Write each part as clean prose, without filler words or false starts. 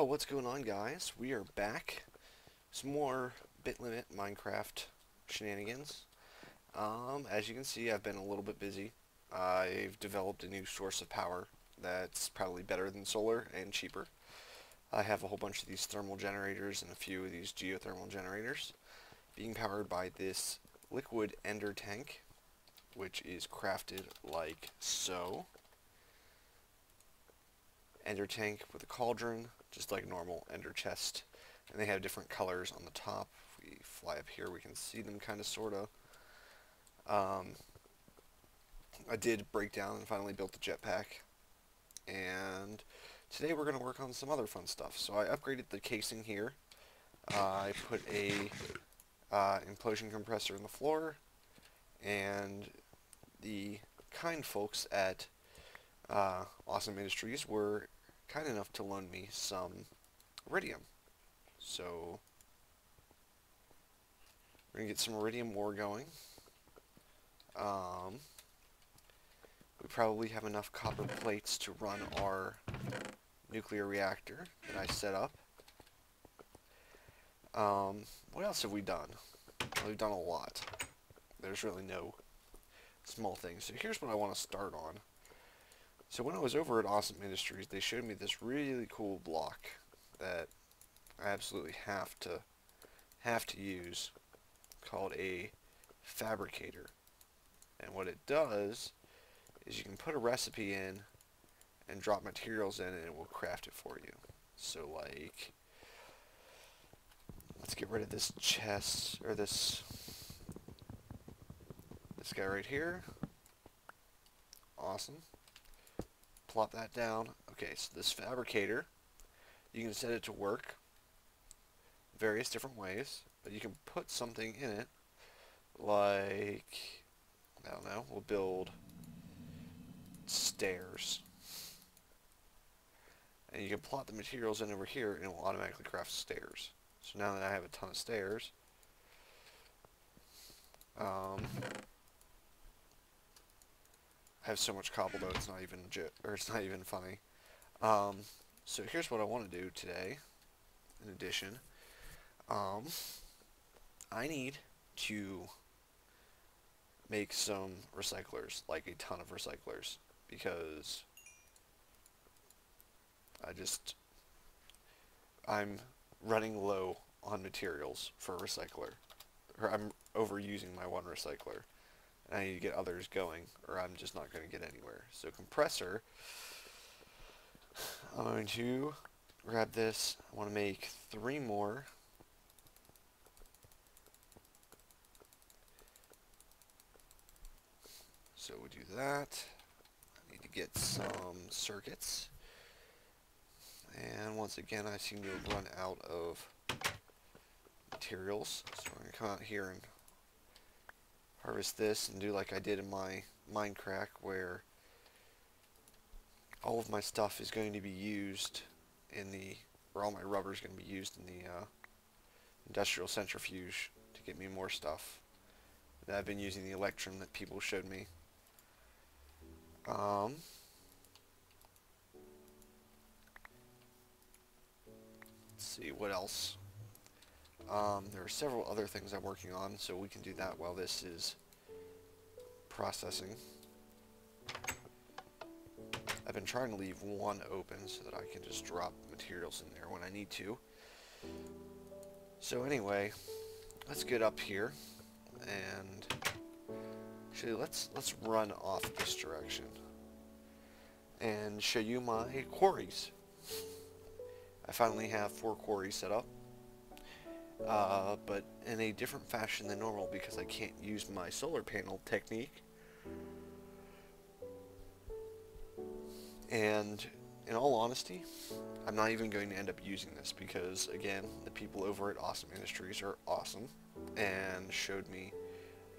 Yo, what's going on, guys? We are back. Some more Bitlimit Minecraft shenanigans. As you can see, I've been a little bit busy. I've developed a new source of power that's probably better than solar and cheaper. I have a whole bunch of these thermal generators and a few of these geothermal generators being powered by this liquid ender tank, which is crafted like so. Ender tank with a cauldron, just like a normal ender chest, and they have different colors on the top. If we fly up here, we can see them kind of, sort of. I did break down and finally built the jetpack, and today we're going to work on some other fun stuff. So I upgraded the casing here. I put a implosion compressor in the floor, and the kind folks at Awesome Industries were kind enough to loan me some iridium. So we're going to get some iridium ore going. We probably have enough copper plates to run our nuclear reactor that I set up. What else have we done? Well, we've done a lot. There's really no small things. So here's what I want to start on. So when I was over at Awesome Industries, they showed me this really cool block that I absolutely have to use, called a Fabricator. And what it does is you can put a recipe in and drop materials in, and it will craft it for you. So, like, let's get rid of this chest, or this guy right here. Awesome. Plop that down. Okay, so this Fabricator, you can set it to work various different ways, but you can put something in it, like, I don't know, we'll build stairs. And you can plot the materials in over here, and it will automatically craft stairs. So now that I have a ton of stairs, I have so much cobble though it's not even funny. So here's what I want to do today. In addition, I need to make some recyclers, like a ton of recyclers, because I'm running low on materials for a recycler, or I'm overusing my one recycler. I need to get others going, or I'm just not going to get anywhere. So compressor, I'm going to grab this. I want to make 3 more. So we do that. I need to get some circuits. And once again, I seem to have run out of materials. So I'm going to come out here and harvest this and do like I did in my Minecraft, where all of my stuff is going to be used in all my rubber is going to be used in the industrial centrifuge to get me more stuff. And I've been using the electrum that people showed me. Let's see, what else? There are several other things I'm working on, so we can do that while this is processing. I've been trying to leave one open so that I can just drop materials in there when I need to. So anyway, let's get up here, and actually let's run off this direction and show you my quarries. I finally have 4 quarries set up. But in a different fashion than normal, because I can't use my solar panel technique. And in all honesty, I'm not even going to end up using this, because again, the people over at Awesome Industries are awesome and showed me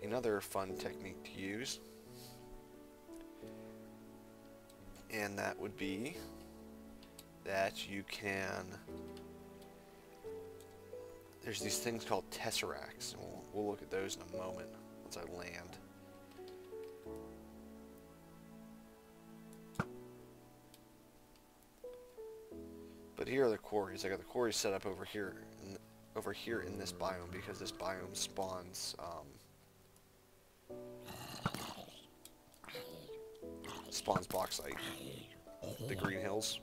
another fun technique to use, and that would be that you can, there's these things called tesseracts, and we'll look at those in a moment once I land. But here are the quarries. I got the quarries set up over here in this biome because this biome spawns bauxite, the green hills.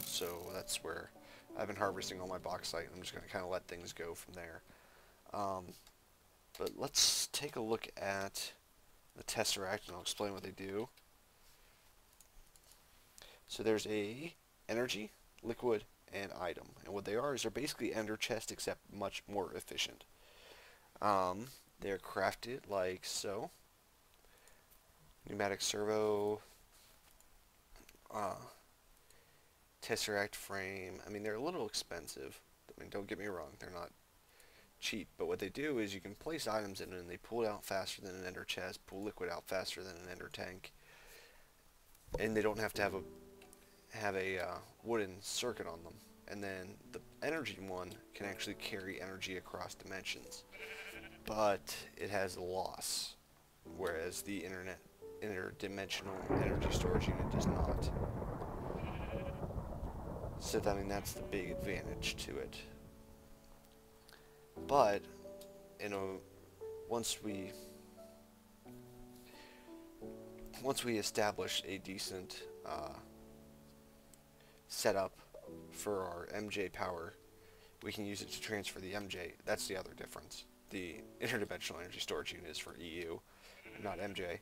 So that's where I've been harvesting all my bauxite. I'm just going to kind of let things go from there. But let's take a look at the Tesseract and I'll explain what they do. So there's a energy, liquid, and item. And what they are is they're basically ender chest except much more efficient. They're crafted like so. Pneumatic servo, Tesseract frame. I mean, they're a little expensive. I mean, don't get me wrong, they're not cheap. But what they do is you can place items in it and they pull it out faster than an ender chest, pull liquid out faster than an ender tank. And they don't have to have a wooden circuit on them. And then the energy one can actually carry energy across dimensions. But it has a loss, whereas the interdimensional energy storage unit does not. So I mean that's the big advantage to it. But once we establish a decent setup for our MJ power, we can use it to transfer the MJ. That's the other difference. The interdimensional energy storage unit is for EU, not MJ.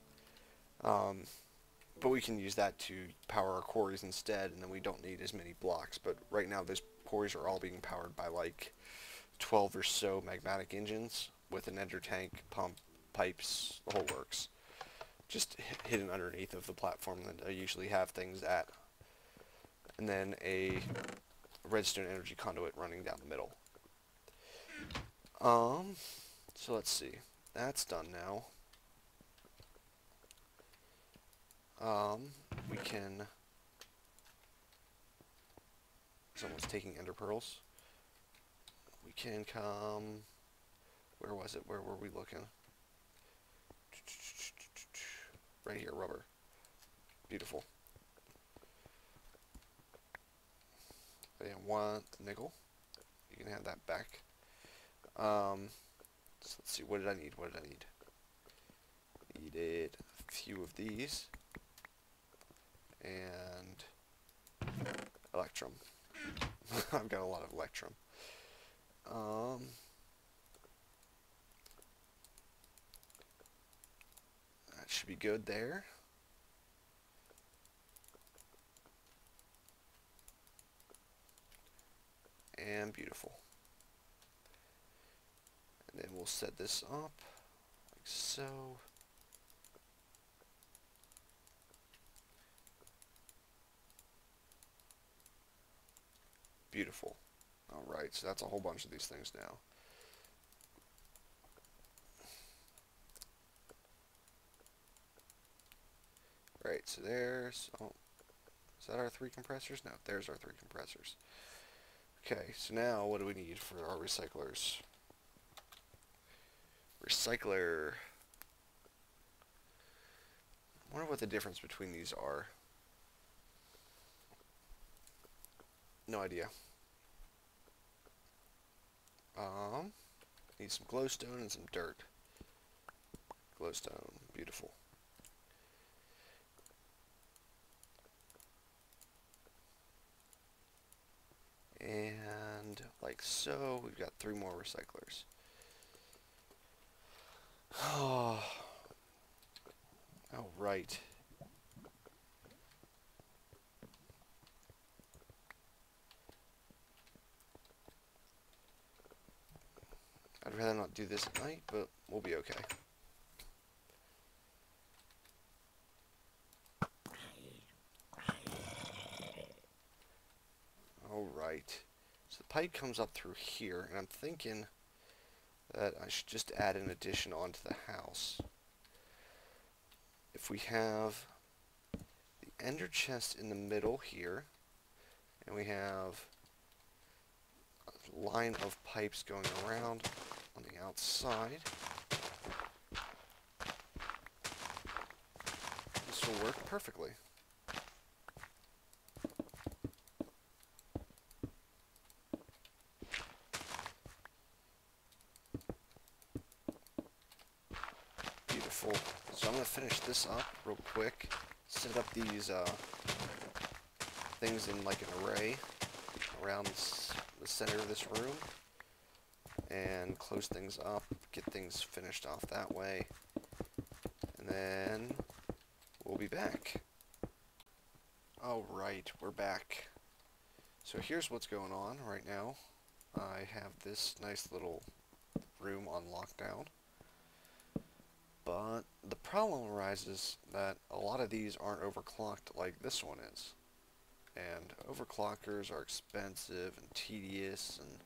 But we can use that to power our quarries instead, and then we don't need as many blocks. But right now, those quarries are all being powered by like 12 or so magmatic engines with an ender tank, pump, pipes, the whole works. Just hidden underneath of the platform that I usually have things at. And then a redstone energy conduit running down the middle. So let's see. That's done now. We can... Someone's taking ender pearls. We can come... Where was it? Where were we looking? Right here, rubber. Beautiful. I didn't want nickel. You can have that back. So let's see, what did I need? What did I need? Needed a few of these. And electrum. I've got a lot of electrum. That should be good there. And beautiful. And then we'll set this up like so. Beautiful. Alright, so that's a whole bunch of these things now. Right, so there's... Oh, is that our 3 compressors? No, there's our 3 compressors. Okay, so now what do we need for our recyclers? Recycler. I wonder what the difference between these are. No idea. Need some glowstone and some dirt. Glowstone, beautiful. And like so, we've got 3 more recyclers. Oh, right. I'd rather not do this at night, but we'll be okay. Alright. So the pipe comes up through here, and I'm thinking that I should just add an addition onto the house. If we have the ender chest in the middle here, and we have a line of pipes going around on the outside, this will work perfectly. I'm going to finish this up real quick. Set up these things in like an array around the center of this room. And close things up, get things finished off that way. And then we'll be back. Alright, we're back. So here's what's going on right now. I have this nice little room on lockdown. But the problem arises that a lot of these aren't overclocked like this one is. And overclockers are expensive and tedious and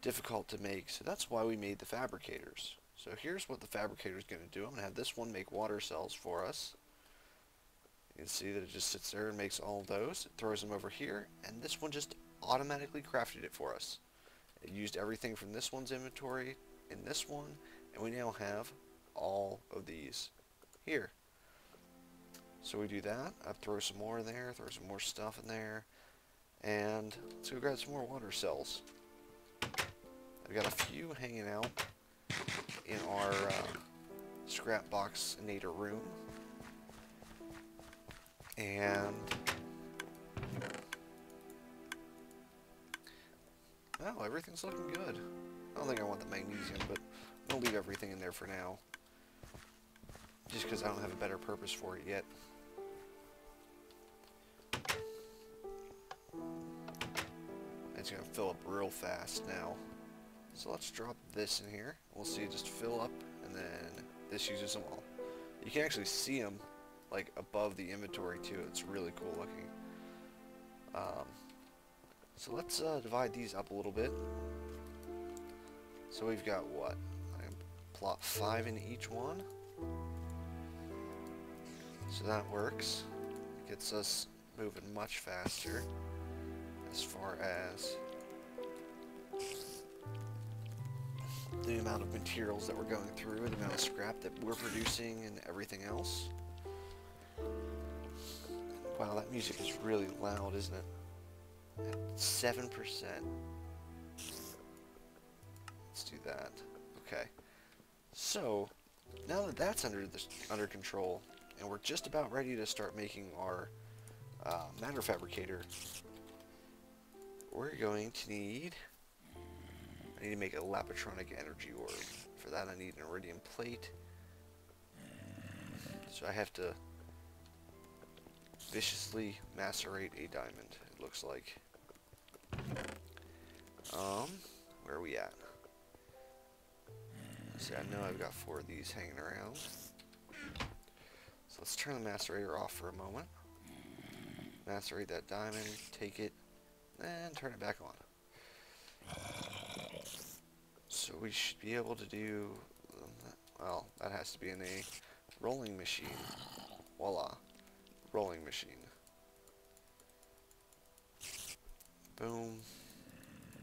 difficult to make, so that's why we made the fabricators. So here's what the fabricator is going to do. I'm going to have this one make water cells for us. You can see that it just sits there and makes all of those. It throws them over here, and this one just automatically crafted it for us. It used everything from this one's inventory in this one, and we now have all of these here. So we do that. I throw some more in there, throw some more stuff in there, and let's go grab some more water cells. I've got a few hanging out in our scrap box nader room. And oh, everything's looking good. I don't think I want the magnesium, but I'm going to leave everything in there for now. Just because I don't have a better purpose for it yet. It's going to fill up real fast now. So let's drop this in here. We'll see it just fill up, and then this uses them all. You can actually see them like above the inventory too. It's really cool looking. So let's divide these up a little bit. So we've got what? I plot 5 in each one. So that works. Gets us moving much faster as far as the amount of materials that we're going through, the amount of scrap that we're producing, and everything else. Wow, that music is really loud, isn't it? At 7%. Let's do that. Okay. So, now that that's under control, and we're just about ready to start making our matter fabricator, we're going to need... I need to make a lapatronic energy orb. For that I need an iridium plate. So I have to viciously macerate a diamond, it looks like. Where are we at? See, I know I've got 4 of these hanging around. So let's turn the macerator off for a moment. Macerate that diamond, take it, and turn it back on. So we should be able to do, well, that has to be in a rolling machine. Voila. Rolling machine. Boom.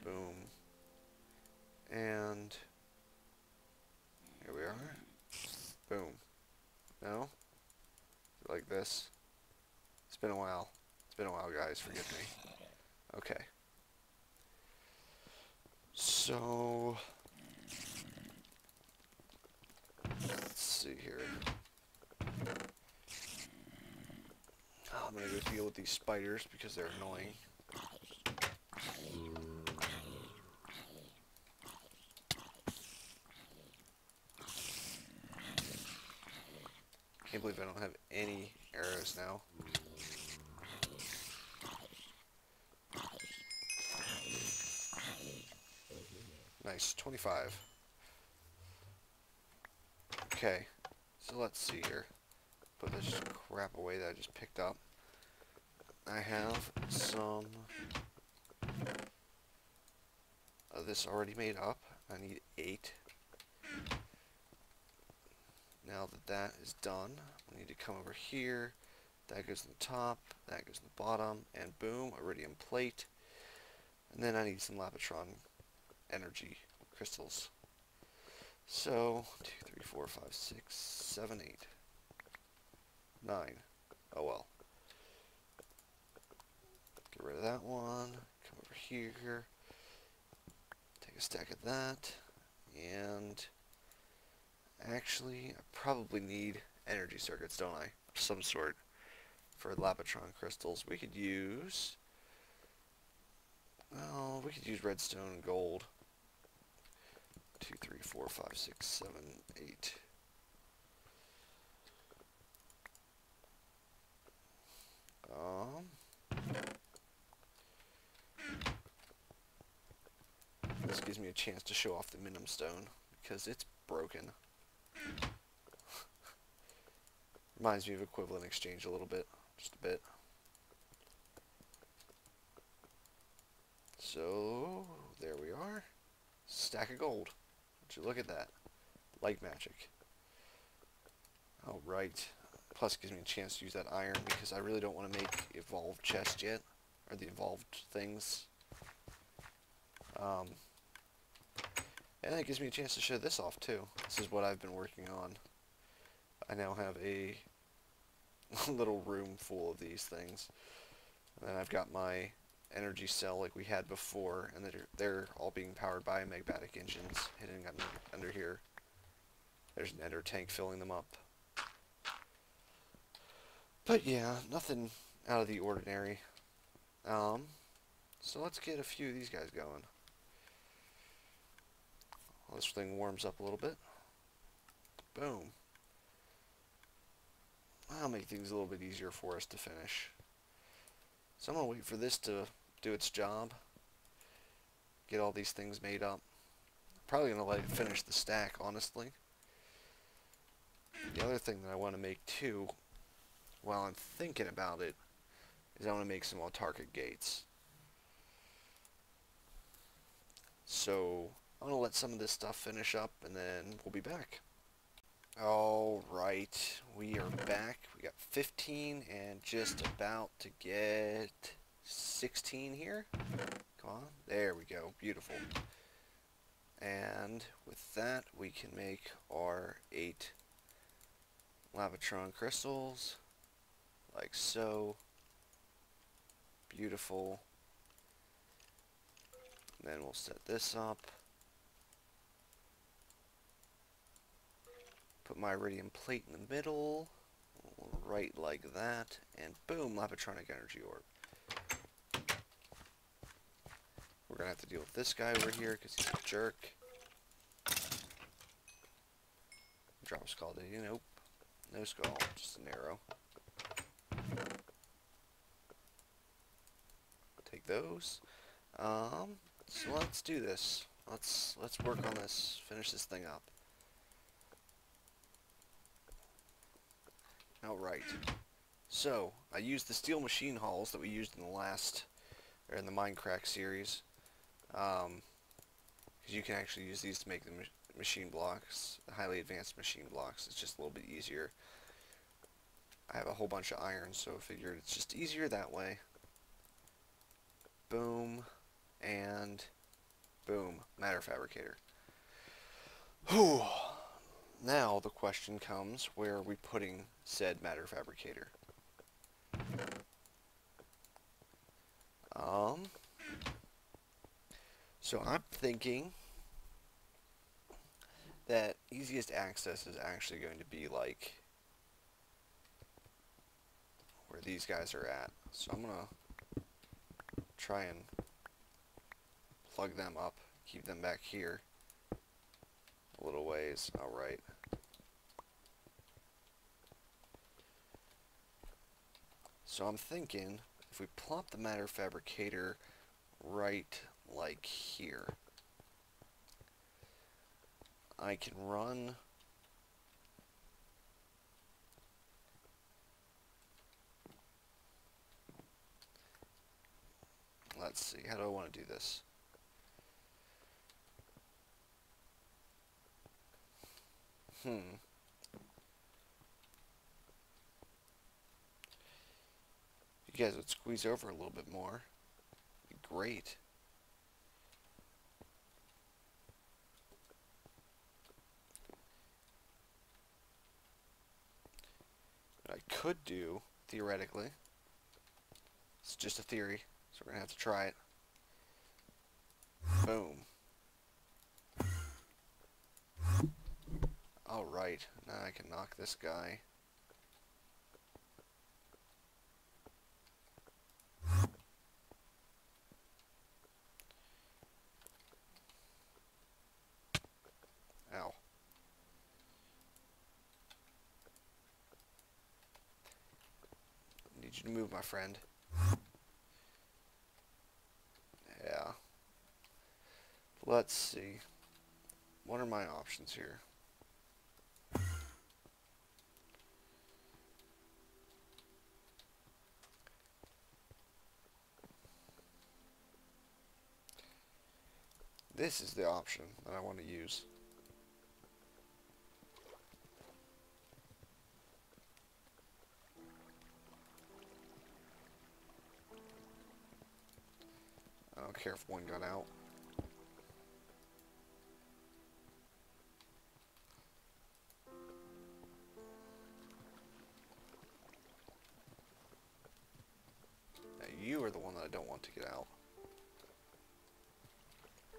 Boom. And here we are. Boom. No? Like this? It's been a while. It's been a while, guys. Forgive me. Okay. So... let's see here. Oh, I'm gonna go deal with these spiders because they're annoying. Can't believe I don't have any arrows now. Nice, 25. Okay, so let's see here. Put this crap away that I just picked up. I have some of this already made up. I need 8. Now that that is done, I need to come over here. That goes in the top, that goes in the bottom, and boom, iridium plate. And then I need some Lapatron energy crystals. So, 2, 3, 4, 5, 6, 7, 8, 9. Oh well. Get rid of that one. Come over here. Take a stack of that. And Actually, I probably need energy circuits, don't I? Some sort for Labotron crystals. We could use... Well, we could use redstone and gold. 2, 3, 4, 5, 6, 7, 8. This gives me a chance to show off the minimum stone because it's broken. Reminds me of equivalent exchange a little bit, just a bit. So, there we are. Stack of gold. Would you look at that? Like magic. Alright. Plus it gives me a chance to use that iron because I really don't want to make evolved chests yet. Or the evolved things. And it gives me a chance to show this off too. This is what I've been working on. I now have a little room full of these things. And then I've got my energy cell like we had before, and they're all being powered by magmatic engines hidden under here. There's an ender tank filling them up. But yeah, nothing out of the ordinary. So let's get a few of these guys going. Well, this thing warms up a little bit. Boom. That'll make things a little bit easier for us to finish. So I'm going to wait for this to do its job. Get all these things made up. Probably going to let it finish the stack, honestly. The other thing that I want to make too, while I'm thinking about it, is I want to make some autarkic gates. So I'm going to let some of this stuff finish up and then we'll be back. Alright, we are back. We got 15 and just about to get 16 here. Come on, there we go, beautiful. And with that we can make our 8 Labotron crystals, like so. Beautiful. And then we'll set this up. Put my iridium plate in the middle, right like that, and boom, Labotronic energy orb. We're gonna have to deal with this guy over here because he's a jerk. Drop a skull, did he? Nope. No skull, just an arrow. Take those. So let's do this. Let's work on this. Finish this thing up. Alright, so I used the steel machine hulls that we used in the last, or in the Minecraft series, because you can actually use these to make the machine blocks, the highly advanced machine blocks. It's just a little bit easier. I have a whole bunch of iron, so I figured it's just easier that way. Boom, and boom, matter fabricator. Whew. Now the question comes, where are we putting said matter fabricator? So I'm thinking that easiest access is actually going to be like where these guys are at. So I'm gonna try and plug them up, keep them back here a little ways. Alright. So I'm thinking if we plop the matter fabricator right like here, I can run let's see, how do I want to do this? You guys would squeeze over a little bit more. Be great. What I could do, theoretically, it's just a theory, so we're going to have to try it. Boom. Alright, now I can knock this guy. Ow. Need you to move, my friend. Yeah. Let's see. What are my options here? This is the option that I want to use. I don't care if one got out. Now you are the one that I don't want to get out.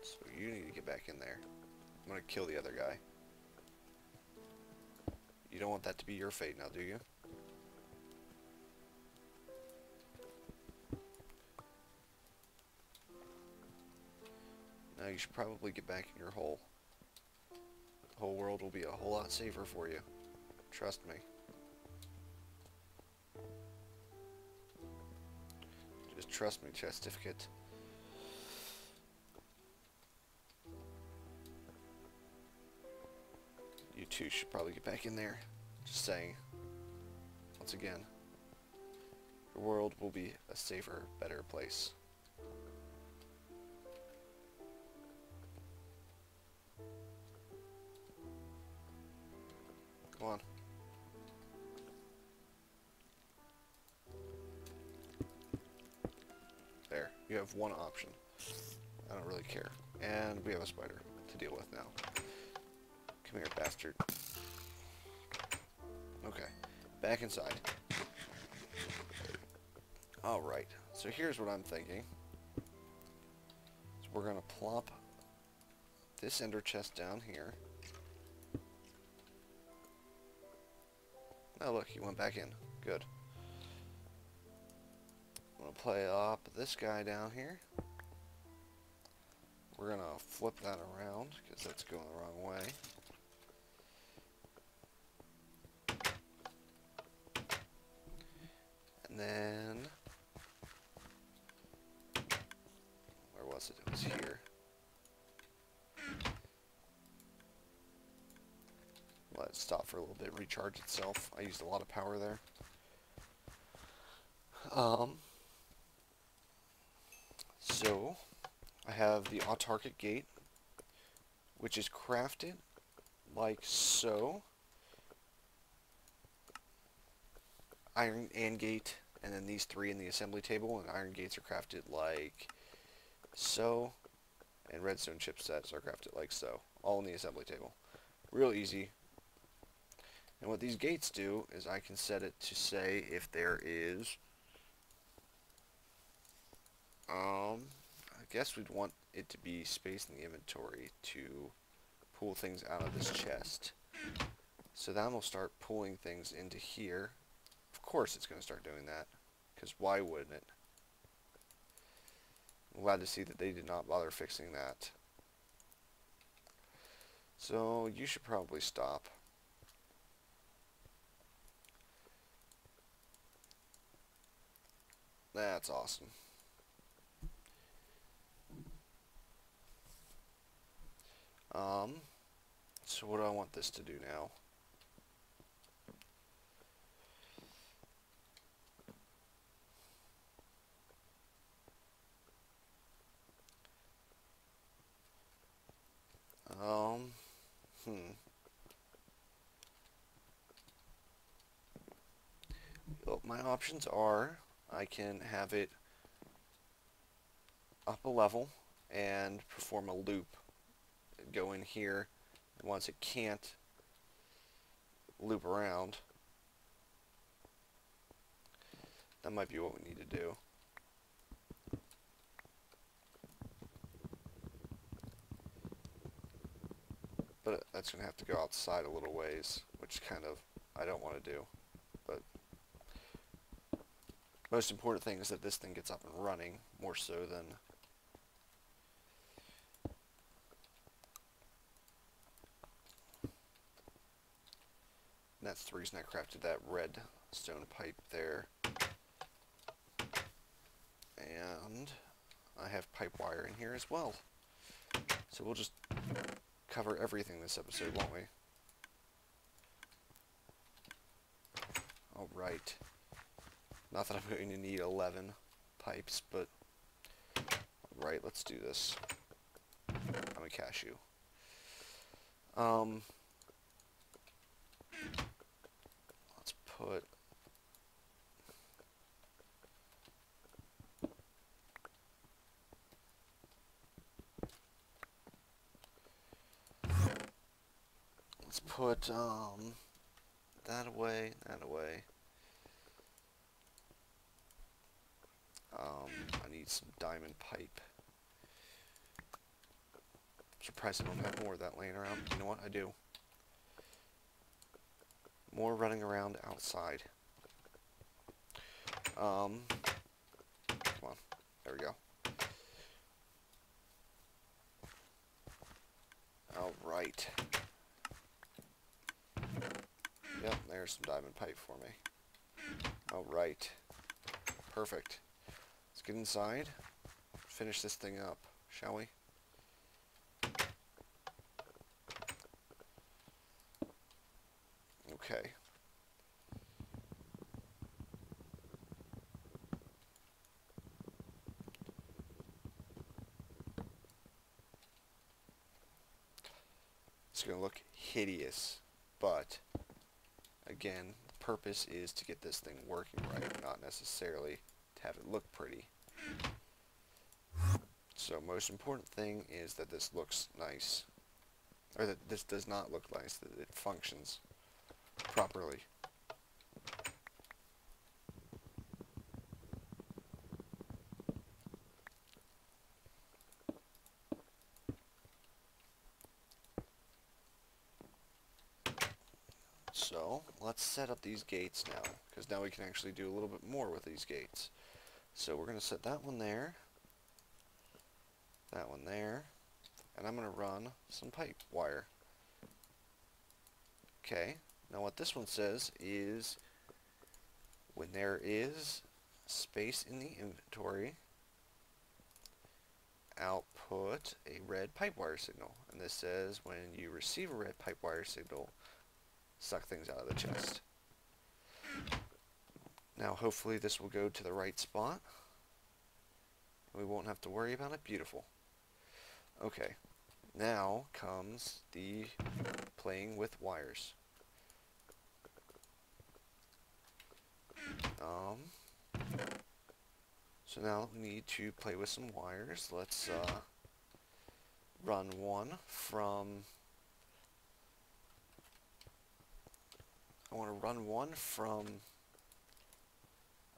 So you need to get back in there. I'm going to kill the other guy. You don't want that to be your fate now, do you? Now you should probably get back in your hole. The whole world will be a whole lot safer for you. Trust me. Just trust me, Chestificate. You two should probably get back in there. Just saying. Once again, the world will be a safer, better place. Come on. There. You have one option. I don't really care. And we have a spider to deal with now. Come here, bastard. Okay. Back inside. Alright. So here's what I'm thinking. So we're going to plop this ender chest down here. Oh, look, he went back in. Good. I'm going to play up this guy down here. We're going to flip that around, because that's going the wrong way. And then... where was it? It was here. Let it stop for a little bit, recharge itself. I used a lot of power there. So, I have the autarkic gate, which is crafted like so. Iron and gate, and then these three in the assembly table, and iron gates are crafted like so, and redstone chipsets are crafted like so, all in the assembly table. Real easy. And what these gates do is I can set it to say if there is, I guess we'd want it to be space in the inventory to pull things out of this chest. So then we'll start pulling things into here. Of course it's going to start doing that, because why wouldn't it? I'm glad to see that they did not bother fixing that. So you should probably stop. That's awesome. So what do I want this to do now? Well, my options are I can have it up a level and perform a loop. Go in here, and once it can't, loop around. That might be what we need to do. But that's going to have to go outside a little ways, which kind of I don't want to do. But most important thing is that this thing gets up and running, more so than... And that's the reason I crafted that red stone pipe there. And I have pipe wire in here as well. So we'll just cover everything this episode, won't we? Alright. Not that I'm going to need 11 pipes, but... Alright, let's do this. I'm a cashew. Let's put... Let's put, that away, that away. I need some diamond pipe. I'm surprised I don't have more of that laying around. You know what? I do. More running around outside. Come on. There we go. Alright. Yep, there's some diamond pipe for me. Alright. Perfect. Let's get inside. Finish this thing up, shall we? Okay. It's going to look hideous, but again, the purpose is to get this thing working right, not necessarily to have it look pretty. So most important thing is that this looks nice, or that this does not look nice, that it functions properly. So let's set up these gates now, because now we can actually do a little bit more with these gates. So we're going to set that one there, that one there, and I'm going to run some pipe wire. Okay, now what this one says is when there is space in the inventory, output a red pipe wire signal. And this says when you receive a red pipe wire signal, suck things out of the chest. Now hopefully this will go to the right spot. We won't have to worry about it. Beautiful. Okay, now comes the playing with wires. So now we need to play with some wires. Let's run one from... I want to run one from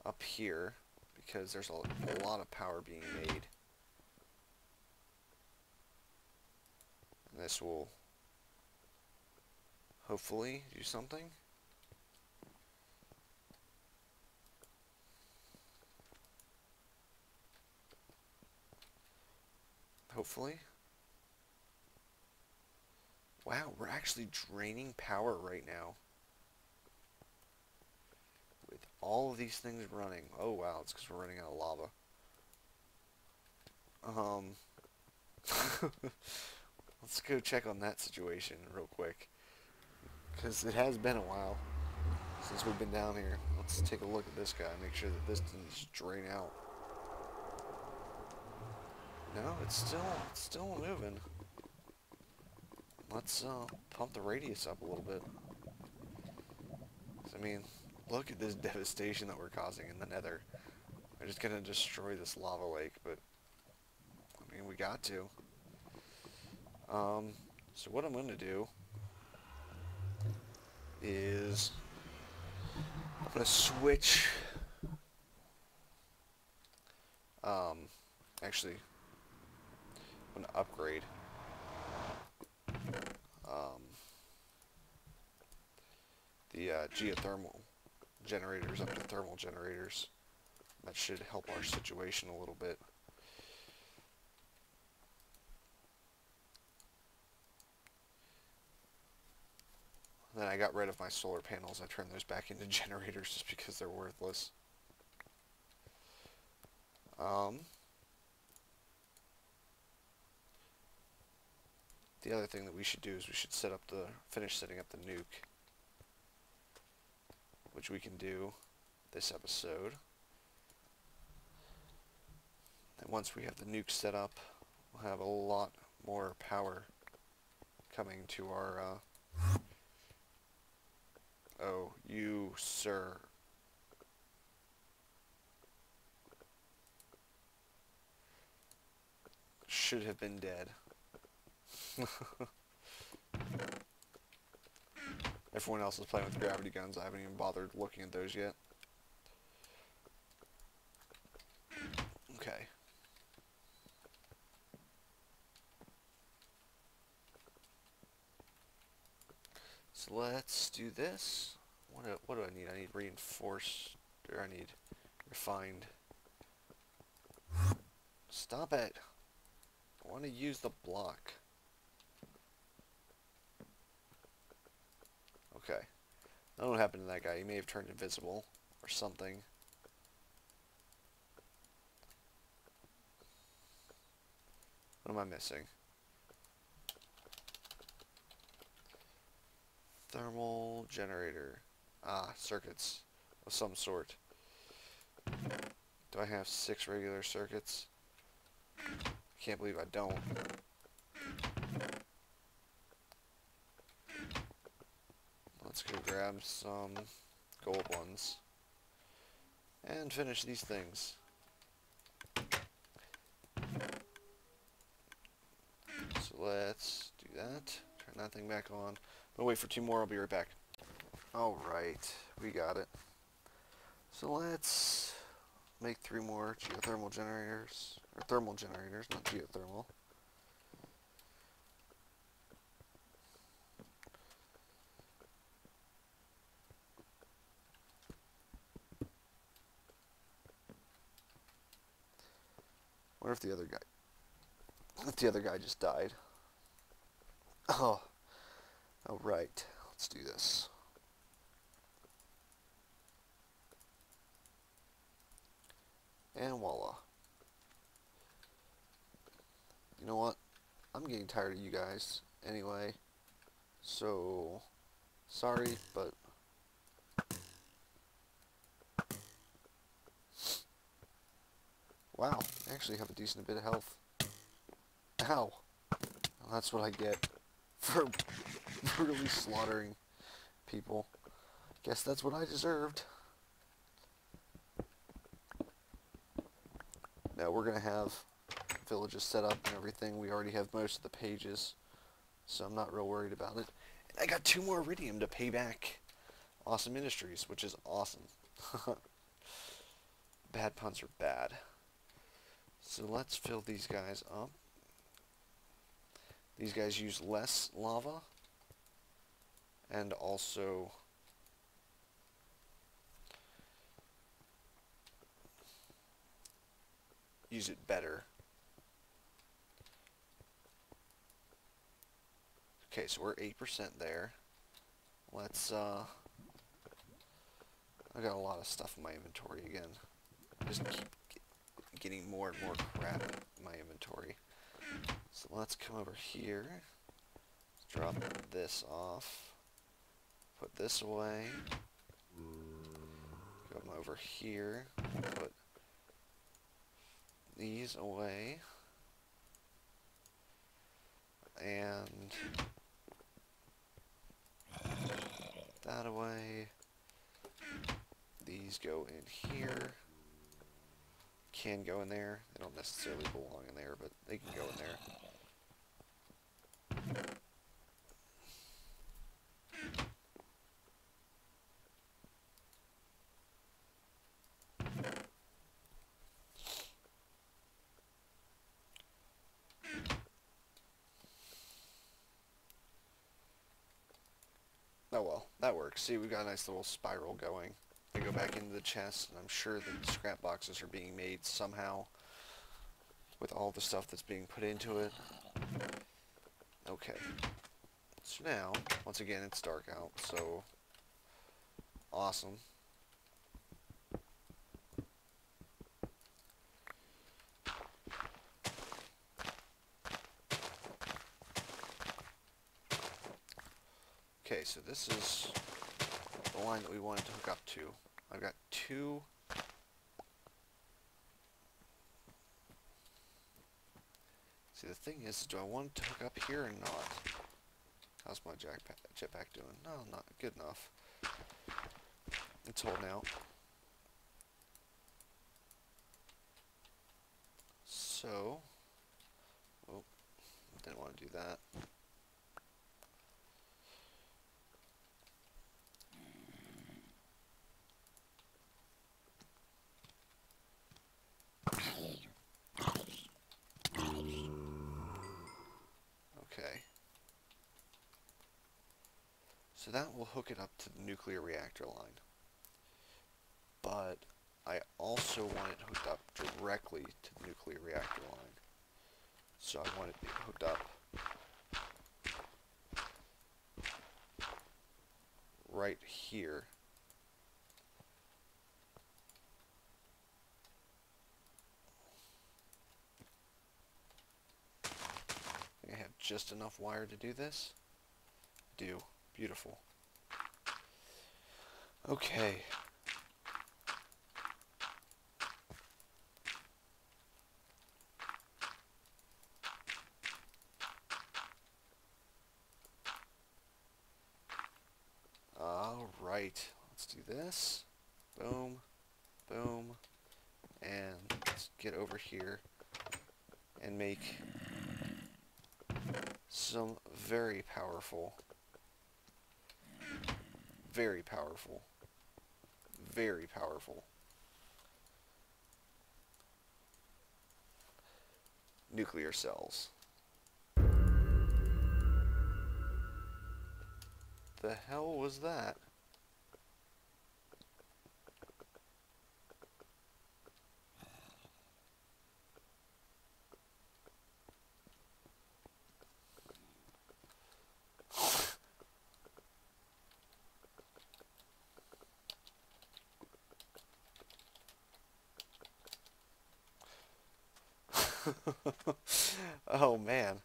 up here because there's a lot of power being made. And this will hopefully do something. Hopefully. Wow, we're actually draining power right now. With all of these things running. Oh wow, it's because we're running out of lava. Let's go check on that situation real quick. Because it has been a while since we've been down here. Let's take a look at this guy and make sure that this doesn't just drain out. No, it's still moving. Let's pump the radius up a little bit. I mean, look at this devastation that we're causing in the nether. We're just gonna destroy this lava lake, but I mean, we got to. So what I'm gonna do is I'm gonna switch. Actually, I'm gonna upgrade. the geothermal generators up to thermal generators. That should help our situation a little bit. Then I got rid of my solar panels. I turned those back into generators just because they're worthless. The other thing that we should do is we should finish setting up the nuke, which we can do this episode. And once we have the nuke set up, we'll have a lot more power coming to our, oh, you, sir. Should have been dead. Everyone else is playing with gravity guns. I haven't even bothered looking at those yet. Okay. So let's do this. What do I need? I need reinforced, or I need refined. Stop it. I want to use the block. Okay. I don't know what happened to that guy. He may have turned invisible or something. What am I missing? Thermal generator. Ah, circuits of some sort. Do I have 6 regular circuits? Can't believe I don't. Let's go grab some gold ones and finish these things. So let's do that. Turn that thing back on. I'll wait for 2 more. I'll be right back. Alright, we got it. So let's make 3 more geothermal generators. Or thermal generators, not geothermal. Wonder if the other guy just died. Oh, right. Let's do this. And voila. You know what? I'm getting tired of you guys anyway. So, sorry, but wow, I actually have a decent bit of health. Ow. Well, that's what I get for brutally slaughtering people. Guess that's what I deserved. Now we're going to have villages set up and everything. We already have most of the pages, so I'm not real worried about it. And I got 2 more iridium to pay back Awesome Industries, which is awesome. Bad puns are bad. So let's fill these guys up. These guys use less lava and also use it better. Okay, so we're 8% there. Let's, I got a lot of stuff in my inventory again. I just keep getting more and more crap in my inventory. So let's come over here. Let's drop this off. Put this away. Come over here. Put these away. And that away. These go in here. Can go in there. They don't necessarily belong in there, but they can go in there. Oh well, that works. See, we've got a nice little spiral going. I go back into the chest, and I'm sure that the scrap boxes are being made somehow with all the stuff that's being put into it. Okay. So now, once again, it's dark out, so awesome. Okay, so this is the line that we wanted to hook up to. I've got two. See, the thing is, do I want to hook up here or not? How's my jetpack doing? No, not good enough. It's holding out. So, oh, didn't want to do that. Okay. So that will hook it up to the nuclear reactor line. But I also want it hooked up directly to the nuclear reactor line. So I want it hooked up right here. I have just enough wire to do this. Do. Beautiful. Okay. Alright. Let's do this. Boom. Boom. And let's get over here and make some very powerful, very powerful, very powerful nuclear cells. The hell was that? Oh man.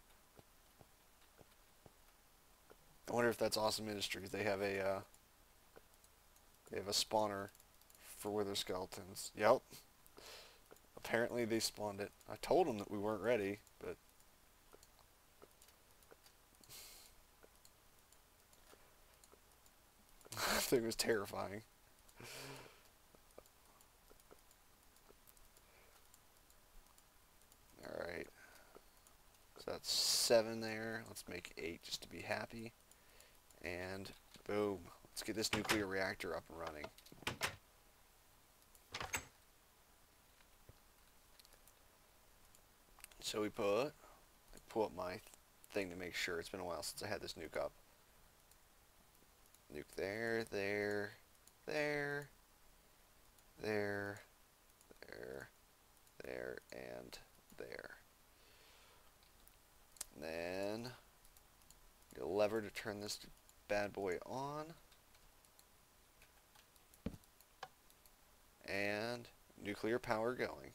I wonder if that's Awesome Industries. They have a spawner for wither skeletons. Yep. Apparently they spawned it. I told them that we weren't ready, but that thing was terrifying. Alright. So that's 7 there. Let's make 8 just to be happy. And boom. Let's get this nuclear reactor up and running. So we pull up my thing to make sure. It's been a while since I had this nuke up. Nuke there, there, there, there, there, there, and there. And then get a lever to turn this bad boy on. And nuclear power going.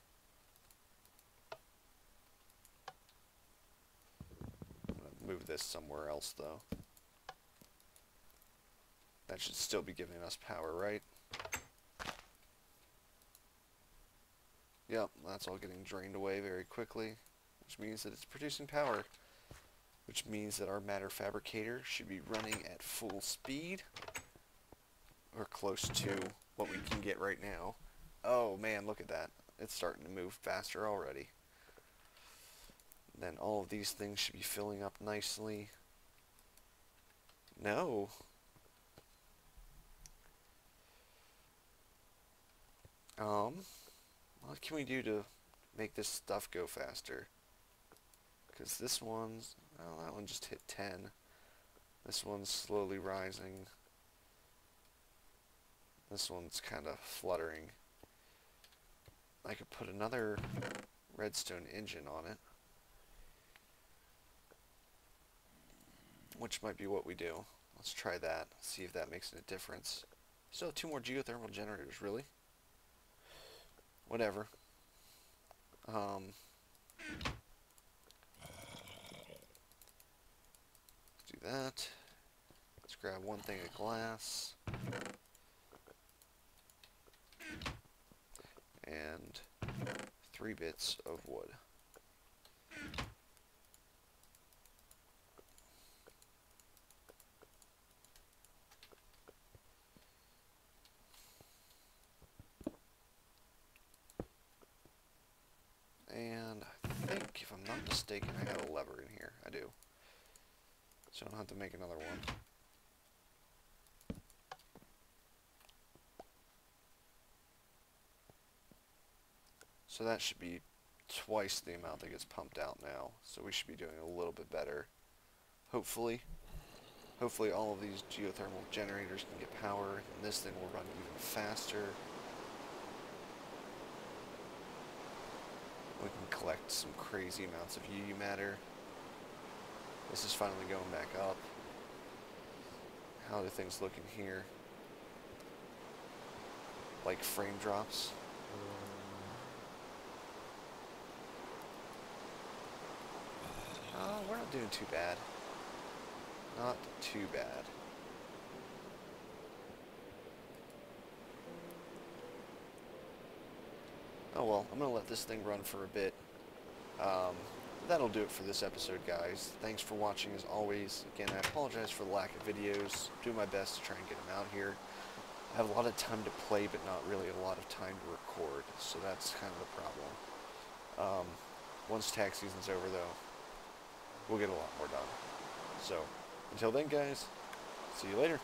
I'm going to move this somewhere else though. That should still be giving us power, right? Yep, that's all getting drained away very quickly, which means that it's producing power, which means that our matter fabricator should be running at full speed, or close to what we can get right now. Oh man, look at that. It's starting to move faster already. Then all of these things should be filling up nicely. No. What can we do to make this stuff go faster? Because this one's, well, that one just hit 10. This one's slowly rising. This one's kind of fluttering. I could put another redstone engine on it, which might be what we do. Let's try that, see if that makes any difference. Still have 2 more geothermal generators, really? Whatever. Let's do that. Let's grab 1 thing of glass. And 3 bits of wood. And I think, if I'm not mistaken, I have a lever in here. I do. So I don't have to make another one. So that should be twice the amount that gets pumped out now. So we should be doing a little bit better. Hopefully. Hopefully all of these geothermal generators can get power, and this thing will run even faster. We can collect some crazy amounts of UU matter. This is finally going back up. How do things look in here? Like frame drops. We're not doing too bad. Not too bad. Oh well, I'm going to let this thing run for a bit. That'll do it for this episode, guys. Thanks for watching as always. Again, I apologize for the lack of videos. Do my best to try and get them out here. I have a lot of time to play, but not really a lot of time to record, so that's kind of the problem. Once tax season's over, though, we'll get a lot more done. So, until then, guys, see you later.